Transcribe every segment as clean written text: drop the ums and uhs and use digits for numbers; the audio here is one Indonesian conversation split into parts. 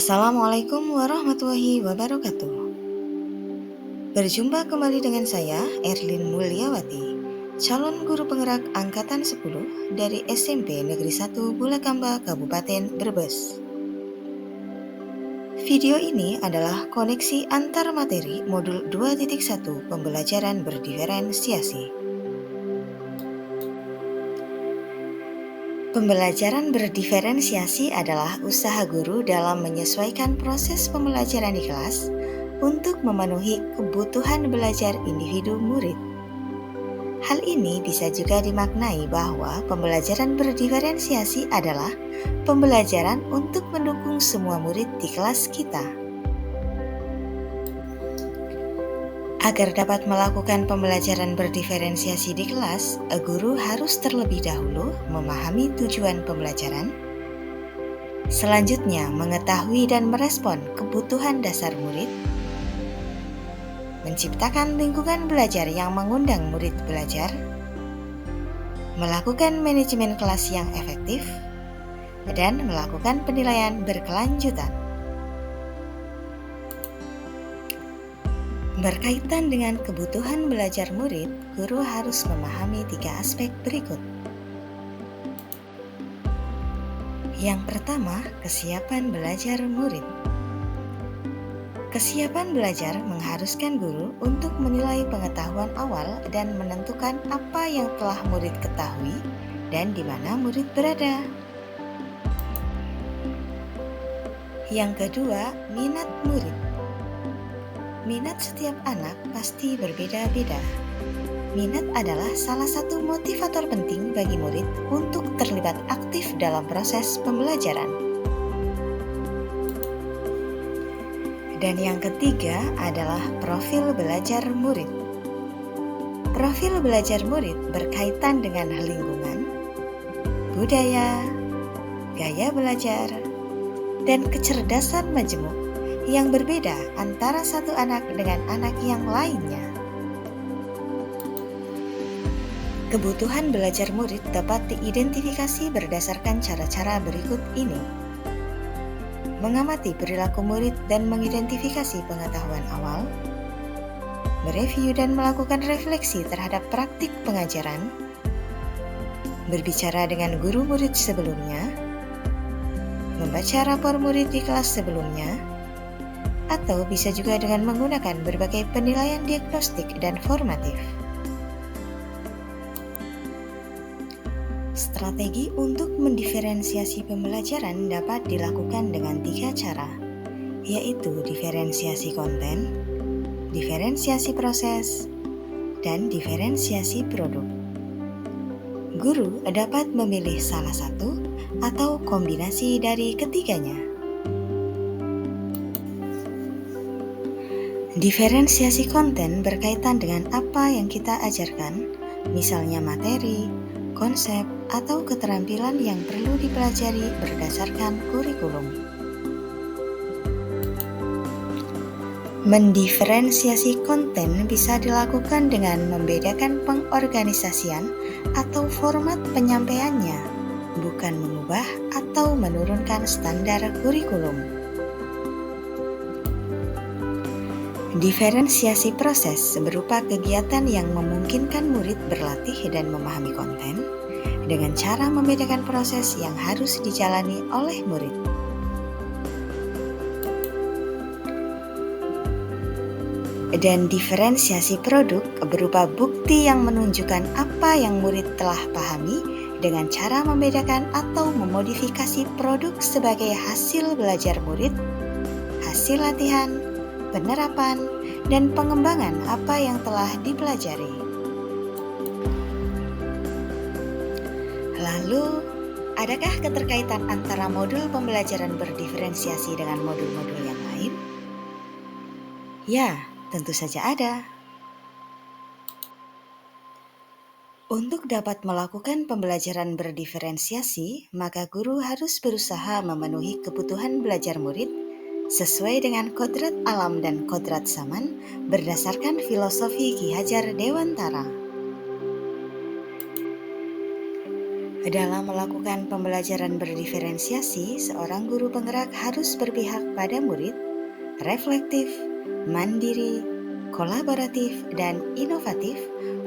Assalamualaikum warahmatullahi wabarakatuh. Berjumpa kembali dengan saya, Erlin Mulyawati, calon guru penggerak Angkatan 10 dari SMP Negeri 1 Bulakamba, Kabupaten Brebes. Video ini adalah koneksi antar materi modul 2.1 pembelajaran berdiferensiasi. Pembelajaran berdiferensiasi adalah usaha guru dalam menyesuaikan proses pembelajaran di kelas untuk memenuhi kebutuhan belajar individu murid. Hal ini bisa juga dimaknai bahwa pembelajaran berdiferensiasi adalah pembelajaran untuk mendukung semua murid di kelas kita. Agar dapat melakukan pembelajaran berdiferensiasi di kelas, guru harus terlebih dahulu memahami tujuan pembelajaran. Selanjutnya, mengetahui dan merespon kebutuhan dasar murid. Menciptakan lingkungan belajar yang mengundang murid belajar. Melakukan manajemen kelas yang efektif. Dan melakukan penilaian berkelanjutan. Berkaitan dengan kebutuhan belajar murid, guru harus memahami 3 aspek berikut. Yang pertama, kesiapan belajar murid. Kesiapan belajar mengharuskan guru untuk menilai pengetahuan awal dan menentukan apa yang telah murid ketahui dan di mana murid berada. Yang kedua, minat murid. Minat setiap anak pasti berbeda-beda. Minat adalah salah satu motivator penting bagi murid untuk terlibat aktif dalam proses pembelajaran. Dan yang ketiga adalah profil belajar murid. Profil belajar murid berkaitan dengan lingkungan, budaya, gaya belajar, dan kecerdasan majemuk yang berbeda antara satu anak dengan anak yang lainnya. Kebutuhan belajar murid dapat diidentifikasi berdasarkan cara-cara berikut ini. Mengamati perilaku murid dan mengidentifikasi pengetahuan awal. Mereview dan melakukan refleksi terhadap praktik pengajaran. Berbicara dengan guru murid sebelumnya. Membaca rapor murid di kelas sebelumnya. Atau bisa juga dengan menggunakan berbagai penilaian diagnostik dan formatif. Strategi untuk mendiferensiasi pembelajaran dapat dilakukan dengan 3 cara, yaitu diferensiasi konten, diferensiasi proses, dan diferensiasi produk. Guru dapat memilih salah satu atau kombinasi dari ketiganya. Diferensiasi konten berkaitan dengan apa yang kita ajarkan, misalnya materi, konsep, atau keterampilan yang perlu dipelajari berdasarkan kurikulum. Mendiferensiasi konten bisa dilakukan dengan membedakan pengorganisasian atau format penyampaiannya, bukan mengubah atau menurunkan standar kurikulum. Diferensiasi proses berupa kegiatan yang memungkinkan murid berlatih dan memahami konten dengan cara membedakan proses yang harus dijalani oleh murid. Dan diferensiasi produk berupa bukti yang menunjukkan apa yang murid telah pahami dengan cara membedakan atau memodifikasi produk sebagai hasil belajar murid, hasil latihan, penerapan, dan pengembangan apa yang telah dipelajari. Lalu, adakah keterkaitan antara modul pembelajaran berdiferensiasi dengan modul-modul yang lain? Ya, tentu saja ada. Untuk dapat melakukan pembelajaran berdiferensiasi, maka guru harus berusaha memenuhi kebutuhan belajar murid sesuai dengan kodrat alam dan kodrat zaman berdasarkan filosofi Ki Hajar Dewantara. Dalam melakukan pembelajaran berdiferensiasi, seorang guru penggerak harus berpihak pada murid, reflektif, mandiri, kolaboratif, dan inovatif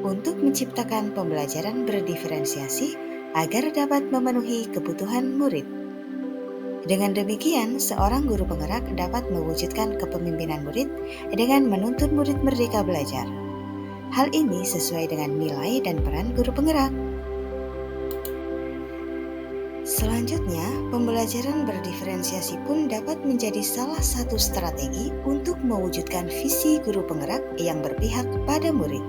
untuk menciptakan pembelajaran berdiferensiasi agar dapat memenuhi kebutuhan murid. Dengan demikian, seorang guru penggerak dapat mewujudkan kepemimpinan murid dengan menuntun murid merdeka belajar. Hal ini sesuai dengan nilai dan peran guru penggerak. Selanjutnya, pembelajaran berdiferensiasi pun dapat menjadi salah satu strategi untuk mewujudkan visi guru penggerak yang berpihak pada murid.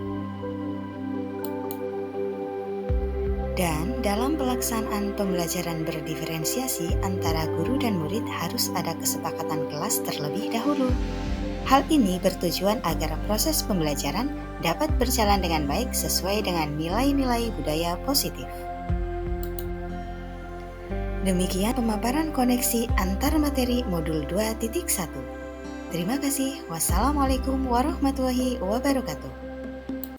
Dan dalam pelaksanaan pembelajaran berdiferensiasi antara guru dan murid harus ada kesepakatan kelas terlebih dahulu. Hal ini bertujuan agar proses pembelajaran dapat berjalan dengan baik sesuai dengan nilai-nilai budaya positif. Demikian pemaparan koneksi antar materi modul 2.1. Terima kasih. Wassalamualaikum warahmatullahi wabarakatuh.